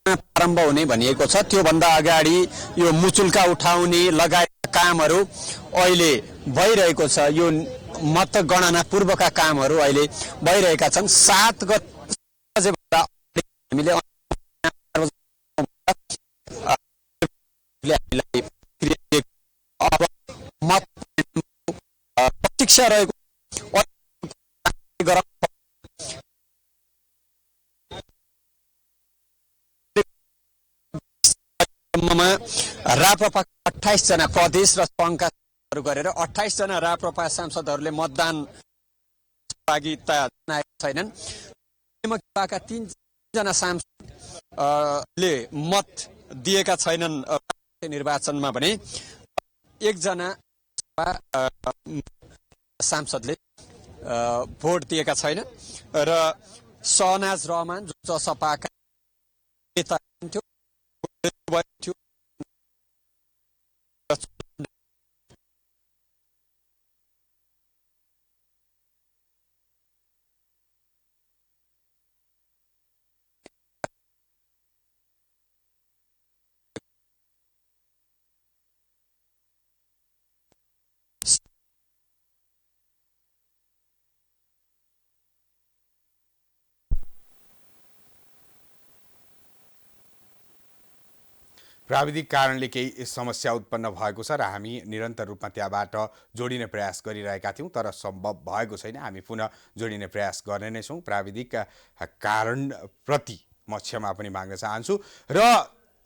प्रारम्भ हुने भनिएको छ। त्योभन्दा अगाडि यो मुचुल्का उठाउने लगायत कामहरू अहिले भइरहेको छ। यो मतगणना पूर्वका कामहरू अहिले भइरहेका छन्। 7 गते हामीले प्रतीक्षा रहेको राप्रपा 28 जना प्रदेश र संघका गरेर 28 जना राप्रपा सांसदहरूले मतदान लागि छैनन्। 3 जना सांसदले मत दिएका छैनन् निर्वाचनमा भने 1 जना सांसदले भोट दिएका छैन र सहनाज रहमान जो जसपाका नेता थियो प्राविधिक कारणले केही समस्या उत्पन्न भएको छ र हामी निरन्तर रूपमा त्यहाँबाट जोडिने प्रयास गरिरहेका थियौँ, तर सम्भव भएको छैन। हामी पुनः जोडिने प्रयास गर्ने नै छौँ। प्राविधिक कारणप्रति म क्षमा पनि माग्न चाहन्छु। र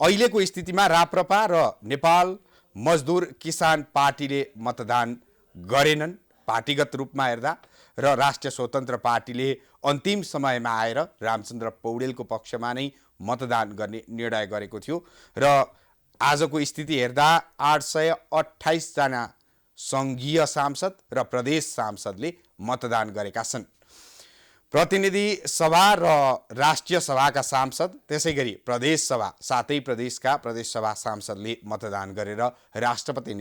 अहिलेको स्थितिमा राप्रपा र नेपाल मजदुर किसान पार्टीले मतदान गरेनन् पार्टीगत रूपमा हेर्दा, र राष्ट्रिय स्वतन्त्र पार्टीले अन्तिम समयमा आएर रामचन्द्र पौडेलको पक्षमा नै मतदान गर्ने निर्णय गरेको थियो। र आजको स्थिति हेर्दा 828 जना संघीय सांसद र प्रदेश सांसदले मतदान गरेका छन्। प्रतिनिधि सभा र राष्ट्रिय सभाका सांसद, त्यसै गरी प्रदेश सभा, 7 प्रदेशका प्रदेश सभा सांसदले मतदान गरेर राष्ट्रपति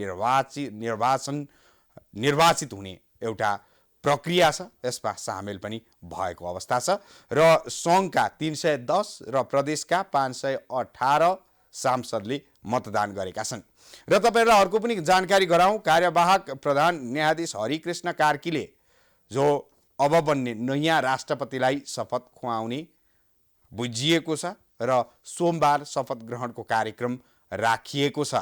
निर्वाचित हुने एउटा प्रक्रिया छ, यसमा सामेल पनि भएको अवस्था छ। र संघका 310 र प्रदेशका 518 सांसदले मतदान गरेका छन्। र तपाईहरुलाई अर्को पनि जानकारी गराउँ, कार्यवाहक प्रधान न्यायाधीश हरिकृष्ण कार्कीले जो अब बन्ने नयाँ राष्ट्रपतिलाई शपथ खुवाउने बुझिएको छ र सोमबार शपथ ग्रहणको कार्यक्रम राखिएको छ।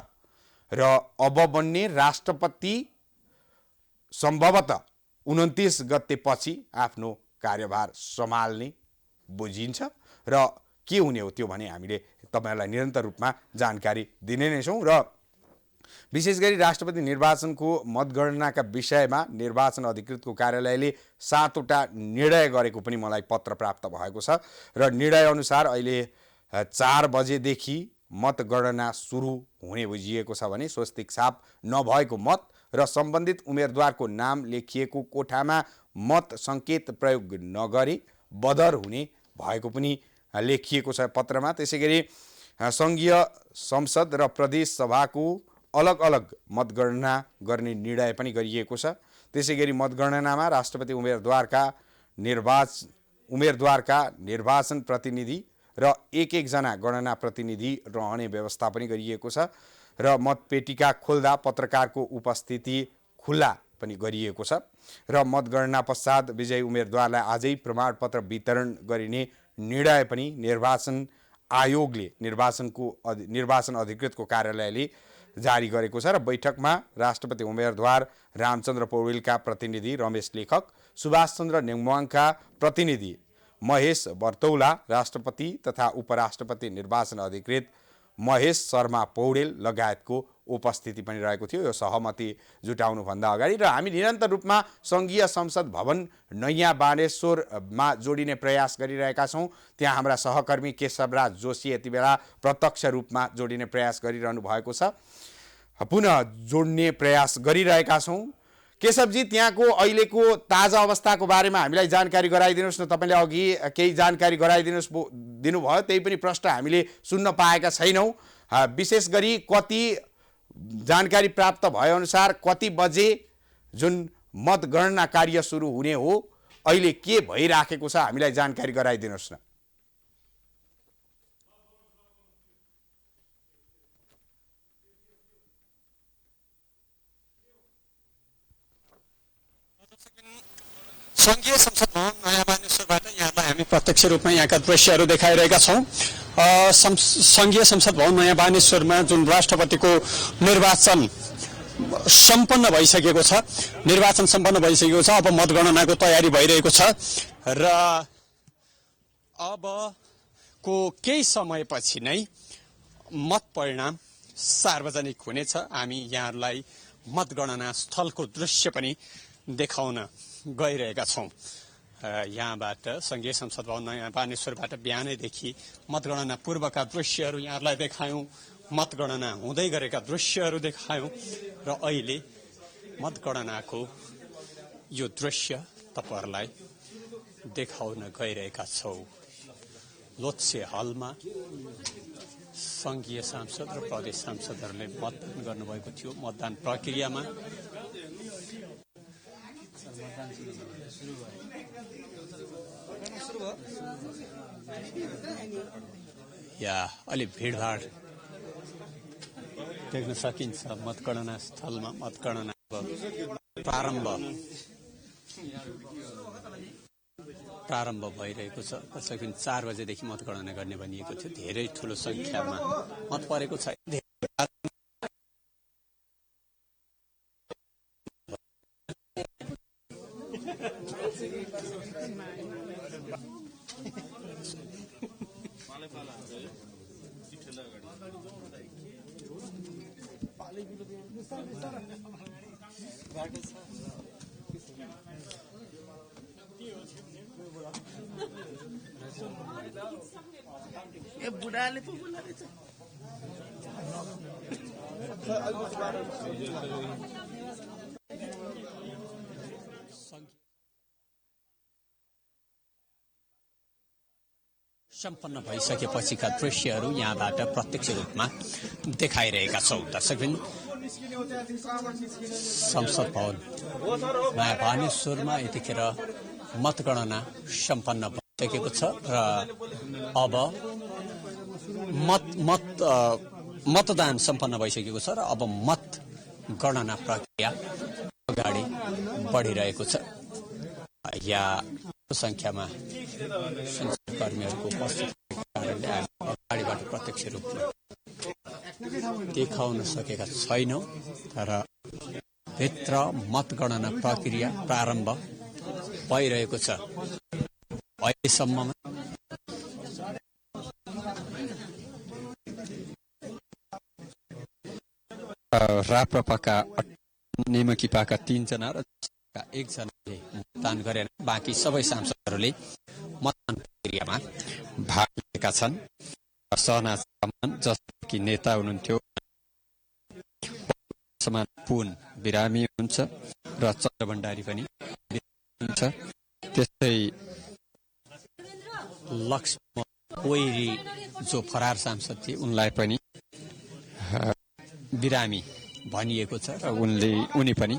र अब बन्ने राष्ट्रपति सम्भवतः 29 गतेपछि आफ्नो कार्यभार सम्हाल्ने बुझिन्छ र के हुने हो त्यो भने हामीले तपाईहरुलाई निरन्तर रूपमा जानकारी दिने नै छौं। र विशेष गरी राष्ट्रपति निर्वाचनको मतगणनाका विषयमा निर्वाचन अधिकृतको कार्यालयले 7 वटा निर्णय गरेको पनि मलाई पत्र प्राप्त भएको छ र निर्णय अनुसार अहिले 4 बजेदेखि मतगणना सुरु हुने बुझिएको छ भने स्वस्तिक छाप नभएको मत र सम्बन्धित उम्मेदवारको नाम लेखिएको कोठामा मत संकेत प्रयोग नगरी बदर हुने भएको पनि लेखिएको छ पत्रमा। त्यसैगरी संघीय संसद र प्रदेश सभाको अलग अलग मतगणना गर्ने निर्णय पनि गरिएको छ। त्यसैगरी मतगणनामा राष्ट्रपति उम्मेदवारका निर्वाचन प्रतिनिधि र एक जना गणना प्रतिनिधि रहने व्यवस्था पनि गरिएको छ र मतपेटिका खोल्दा पत्रकारको उपस्थिति खुल्ला पनि गरिएको छ र मतगणना पश्चात विजयी उम्मेदवारलाई आजै प्रमाणपत्र वितरण गरिने निर्णय पनि निर्वाचन आयोगले निर्वाचन अधिकृतको कार्यालयले जारी गरेको छ र बैठकमा राष्ट्रपति उम्मेदवार रामचन्द्र पौडेलका प्रतिनिधि रमेश लेखक, सुभाष चन्द्र नेङमुवाङका प्रतिनिधि महेश बर्तौला, राष्ट्रपति तथा उपराष्ट्रपति निर्वाचन अधिकृत महेश शर्मा पौडेल लगायतको उपस्थिति पनि रहेको थियो यो सहमति जुटाउनु भन्दा अगाडि। र हामी निरन्तर रूपमा संघीय संसद भवन नयाँ बानेश्वरमा जोडिने प्रयास गरिरहेका छौं। त्यहाँ हाम्रा सहकर्मी केशवराज जोशी यति बेला प्रत्यक्ष रूपमा जोडिने प्रयास गरिरहनु भएको छ। पुनः जोड्ने प्रयास गरिरहेका छौं। केशवजी, त्यहाँको अहिलेको ताजा अवस्थाको बारेमा हामीलाई जानकारी गराइदिनुस् न। तपाईले अघि केही जानकारी दिनुभयो, त्यही पनि प्रश्न हामीले सुन्न पाएका छैनौं। विशेष गरी कति जानकारी प्राप्त भए अनुसार कति बजे जुन मतगणना कार्य सुरु हुने हो, अहिले के भइराखेको छ हामीलाई जानकारी गराइदिनुस् न। संघीय संसद भवन नयाँ बानेश्वरबाट यहाँलाई हामी प्रत्यक्ष रूपमा यहाँका दृश्यहरू देखाइरहेका छौं। संघीय संसद भवन नयाँ बानेश्वरमा जुन राष्ट्रपतिको निर्वाचन सम्पन्न भइसकेको छ, अब मतगणनाको तयारी भइरहेको छ र अबको केही समयपछि नै मत परिणाम सार्वजनिक हुनेछ। हामी यहाँहरूलाई मतगणना स्थलको दृश्य पनि देखाउन गइरहेका छौं। यहाँबाट संघीय संसद भवन नयाँ बानेश्वरबाट बिहानैदेखि मतगणना पूर्वका दृश्यहरू यहाँहरूलाई देखायौं, मतगणना हुँदै गरेका दृश्यहरू देखायौं र अहिले मतगणनाको यो दृश्य तपाईहरुलाई देखाउन गइरहेका छौं। लोत्से हलमा संघीय सांसद र प्रदेश सांसदहरूले मतदान गर्नुभएको थियो। मतदान प्रक्रियामा या अलि भीडभाड देख्न सकिन्छ। मतगणना स्थलमा मतगणना प्रारम्भ भइरहेको छ। करिब 4 बजेदेखि मतगणना गर्ने भनिएको थियो। धेरै ठूलो संख्यामा मत परेको छ। ए बुढाले पो बोलाउँछ। सम्पन्न भइसकेपछिका दृश्यहरू यहाँबाट प्रत्यक्ष रूपमा देखाइरहेका छौं। दर्शकवृन्द, संसद भवन नयाँ बानेश्वरमा यतिखेर मतगणना सम्पन्न भइसकेको छ र अब मतदान सम्पन्न भइसकेको छ र अब मतगणना प्रक्रिया अगाडि बढिरहेको छ। यहाँ संख्यामा संसदकर्मीहरूको उपस्थितिको कारणले अगाडिबाट प्रत्यक्ष रूपमा देखाउन सकेका छैनौँ, तर भित्र मतगणना प्रक्रिया प्रारम्भ भइरहेको छ। अहिलेसम्ममा राप्रपाका नेमकिपाका 3 जना र 1 जनाले मतदान गरेर बाँकी सबै सांसदहरूले मतदान प्रक्रियामा भाग लिएका छन्। सहनाज तामाङ जसकी नेता हुनुहुन्थ्यो, समान पुन बिरामी हुनुहुन्छ र चन्द्र भण्डारी पनि हुनुहुन्छ। त्यस्तै लक्ष्मण कोइरी जो फरार सांसद थिए उनलाई पनि बिरामी भनिएको छ र उनी पनि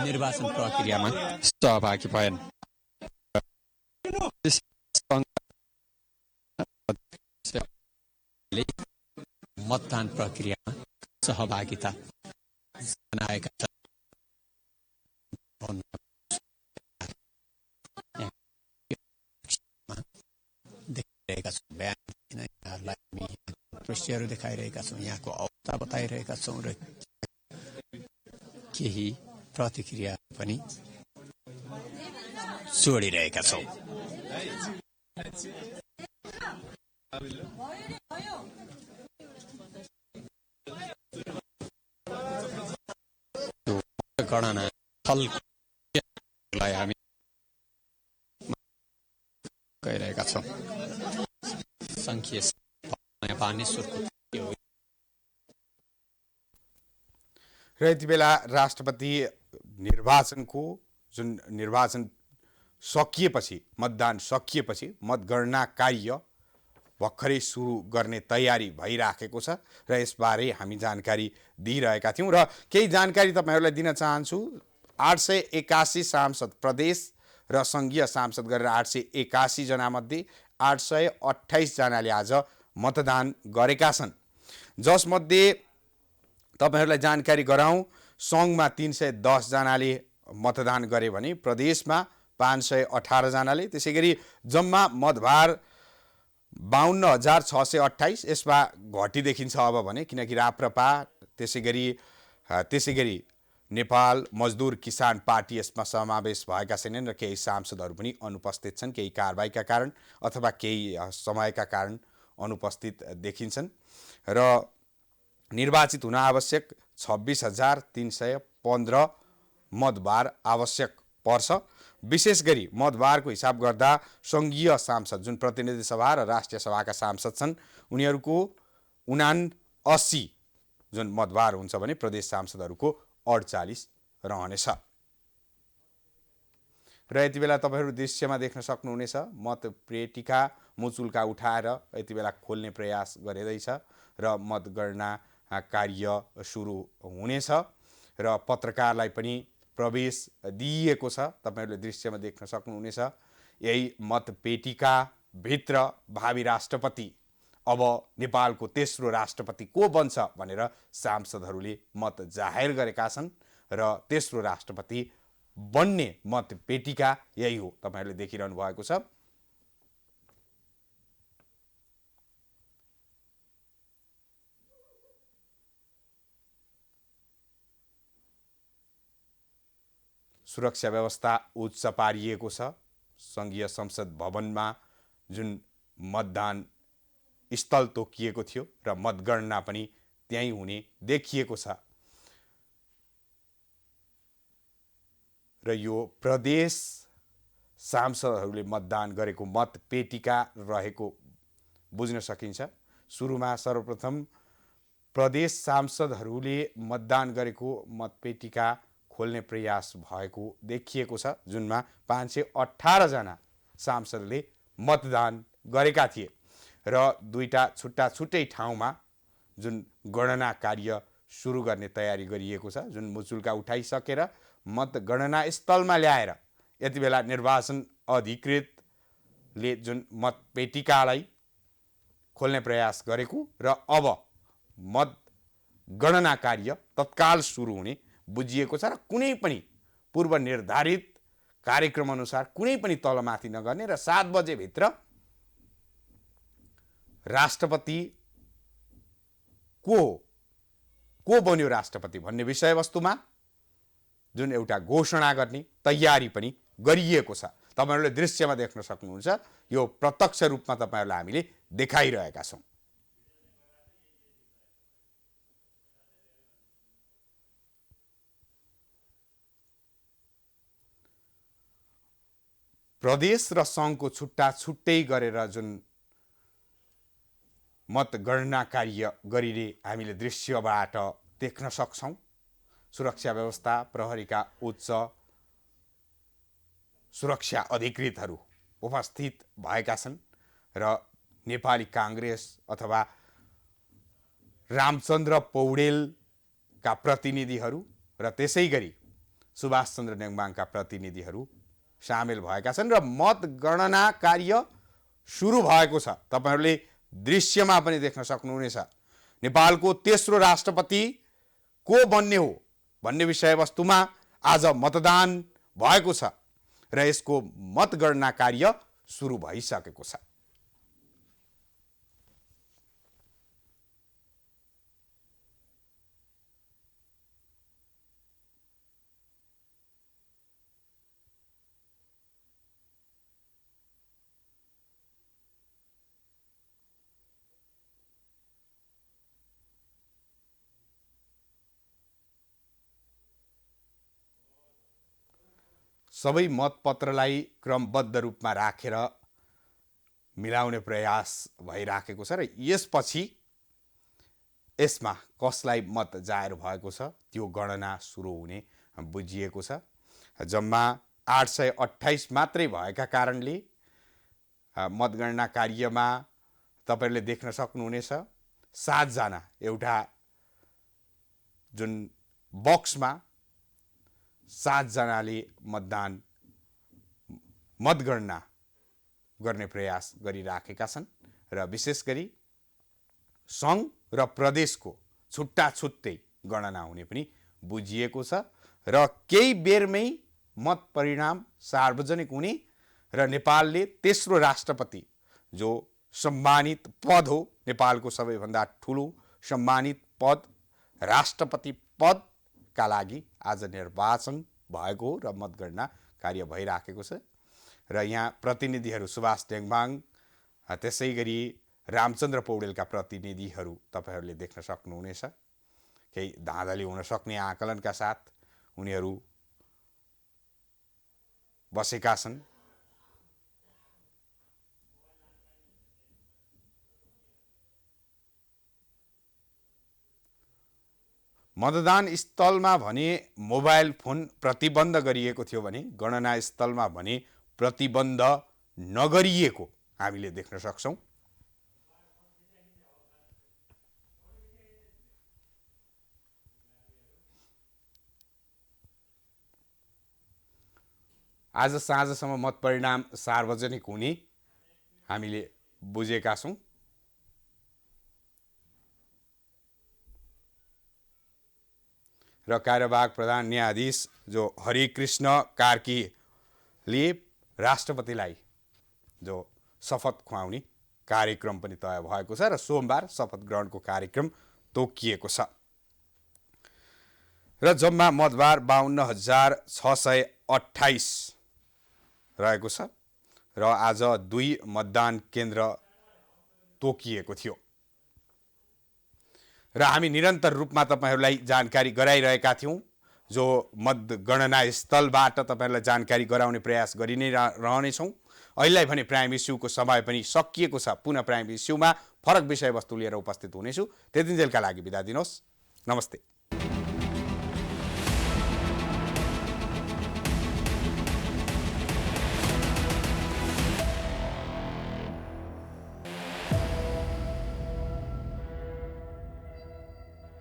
निर्वाचन प्रक्रियामा सहभागी भएन। मतदान प्रक्रियामा सहभागिता जनाएका छन्। देखिरहेका छौँ, बयान यहाँहरूलाई हामी दृश्यहरू देखाइरहेका छौँ, यहाँको अवस्था बताइरहेका छौँ र केही प्रतिक्रिया पनि जोडिरहेका छौँ। गणना फललाई हामी गइरहेका छौँ। संख्या र यति बेला राष्ट्रपति निर्वाचनको जुन निर्वाचन सकिएपछि, मतदान सकिएपछि मतगणना कार्य भर्खरै सुरु गर्ने तयारी भइराखेको छ र यसबारे हामी जानकारी दिइरहेका थियौँ र केही जानकारी तपाईँहरूलाई दिन चाहन्छु। 881 सांसद, प्रदेश र सङ्घीय सांसद गरेर 881 जनामध्ये 828 जनाले आज मतदान गरेका छन्, जसमध्ये तपाईँहरूलाई जानकारी गराउँ, सङ्घमा 310 जनाले मतदान गरे भने प्रदेशमा 518 जनाले, त्यसै गरी जम्मा मतभार 52,628। यसमा घटी देखिन्छ अब भने, किनकि राप्रपा त्यसै गरी नेपाल मजदुर किसान पार्टी यसमा समावेश भएका छैनन् र केही सांसदहरू पनि अनुपस्थित छन्, केही कारबाहीका कारण अथवा केही समयका कारण अनुपस्थित देखिन्छन् र निर्वाचित हुन आवश्यक 26,315 मतभार आवश्यक पर्छ। विशेष गरी मतभारको हिसाब गर्दा सङ्घीय सांसद जुन प्रतिनिधि सभा र राष्ट्रिय सभाका सांसद छन् उनीहरूको 79 जुन मतभार हुन्छ भने प्रदेश सांसदहरूको 48 रहनेछ। र यति बेला तपाईँहरू दृश्यमा देख्न सक्नुहुनेछ, मतपेटिका मुचुल्का उठाएर यति बेला खोल्ने प्रयास गरिँदैछ र मतगणना कार्य सुरु हुनेछ र पत्रकारलाई पनि प्रवेश दिइएको छ। तपाईँहरूले दृश्यमा देख्न सक्नुहुनेछ, यही मतपेटिका भित्र भावी राष्ट्रपति, अब नेपालको तेस्रो राष्ट्रपति को बन्छ भनेर सांसदहरूले मत जाहेर गरेका छन् र तेस्रो राष्ट्रपति बन्ने मतपेटिका यही हो, तपाईँहरूले देखिरहनु भएको छ। सुरक्षा व्यवस्था उच्च पारिएको छ। सङ्घीय संसद भवनमा जुन मतदान स्थल तोकिएको थियो र मतगणना पनि त्यहीँ हुने देखिएको छ र यो प्रदेश सांसदहरूले मतदान गरेको मतपेटिका रहेको बुझ्न सकिन्छ। सुरुमा सर्वप्रथम प्रदेश सांसदहरूले मतदान गरेको मतपेटिका खोल्ने प्रयास भएको देखिएको छ, जुनमा 518 जना सांसदले मतदान गरेका थिए र दुईटा छुट्टा छुट्टै ठाउँमा जुन गणना कार्य सुरु गर्ने तयारी गरिएको छ। जुन मुचुल्का उठाइसकेर मतगणना स्थलमा ल्याएर यति बेला निर्वाचन अधिकृतले जुन मतपेटिकालाई खोल्ने प्रयास गरेको र अब मतगणना कार्य तत्काल सुरु हुने बुझिएको छ र कुनै पनि पूर्व निर्धारित कार्यक्रम अनुसार कुनै पनि तलमाथि नगर्ने र 7 बजेभित्र राष्ट्रपति को बन्यो राष्ट्रपति भन्ने विषयवस्तुमा जुन एउटा घोषणा गर्ने तयारी पनि गरिएको छ। तपाईहरुले दृश्यमा देख्न सक्नुहुन्छ, यो प्रत्यक्ष रूपमा तपाईहरुलाई हामीले देखाइरहेका छौं। प्रदेश र संघको छुट्टा छुट्टै गरेर जुन मतगणना कार्य गरिने हामीले दृश्यबाट देख्न सक्छौं। सुरक्षा व्यवस्था, प्रहरीका उच्च सुरक्षा अधिकृतहरू उपस्थित भएका छन् र नेपाली कांग्रेस अथवा रामचन्द्र पौडेलका प्रतिनिधिहरू र त्यसैगरी सुभाषचन्द्र नेङमाङका प्रतिनिधिहरू सामेल भएका छन् र मतगणना कार्य सुरु भएको छ। तपाईहरुले दृश्यमा पनि देख्न सक्नुहुनेछ। नेपालको तेस्रो राष्ट्रपति को बन्ने हो भन्ने विषयवस्तुमा आज मतदान भएको छ र यसको मतगणना कार्य सुरु भइसकेको छ। सबै मतपत्रलाई क्रमबद्ध रूपमा राखेर मिलाउने प्रयास भइराखेको छ र यसपछि यसमा कसलाई मत जाहेर भएको छ त्यो गणना सुरु हुने बुझिएको छ। जम्मा 828 मात्रै भएका कारणले मतगणना कार्यमा तपाईहरुले देख्न सक्नुहुनेछ 7 जना एउटा जुन बक्समा 7 जनाले मतगणना गर्ने प्रयास गरिराखेका छन् र विशेष गरी संघ र प्रदेशको छुट्टा छुट्टै गणना हुने पनि बुझिएको छ र केही बेरमै मत परिणाम सार्वजनिक हुने र नेपालले तेस्रो राष्ट्रपति जो सम्मानित पद हो, नेपालको सबैभन्दा ठूलो सम्मानित पद राष्ट्रपति पदका लागि आज निर्वाचन भएको हो र मतगणना कार्य भइराखेको छ र यहाँ प्रतिनिधिहरू सुभाष नेङमाङ त्यसैगरी रामचन्द्र पौडेलका प्रतिनिधिहरू तपाईहरुले देख्न सक्नुहुनेछ। केही धाँधली हुन सक्ने आकलनका साथ उनीहरू बसेका छन्। मतदान स्थलमा भने मोबाइल फोन प्रतिबन्ध गरिएको थियो भने गणना स्थलमा भने प्रतिबन्ध नगरिएको हामीले देख्न सक्छौं। आज साँझसम्म मत परिणाम सार्वजनिक हुने हामीले बुझेका छौं। र कार्यवाहक प्रधान न्यायाधीश जो हरिकृष्ण कार्कीले राष्ट्रपतिलाई जो शपथ खुवाउने कार्यक्रम पनि तय भएको छ र सोमबार शपथ ग्रहणको कार्यक्रम तोकिएको छ र जम्मा मतदार 52,628 रहेको छ र आज 2 मतदान केन्द्र तोकिएको थियो र हामी निरन्तर रूपमा तपाईहरुलाई जानकारी गराइरहेका थियौं। जो मतगणना स्थलबाट तपाईहरुलाई जानकारी गराउने प्रयास गरि नै रहनेछौं। अहिलेलाई भने प्राइम इस्युको समय पनि सकिएको छ। पुनः प्राइम इस्युमा फरक विषयवस्तु लिएर उपस्थित हुनेछु। त्यतिन्जेलका लागि बिदा दिनुहोस्। नमस्ते।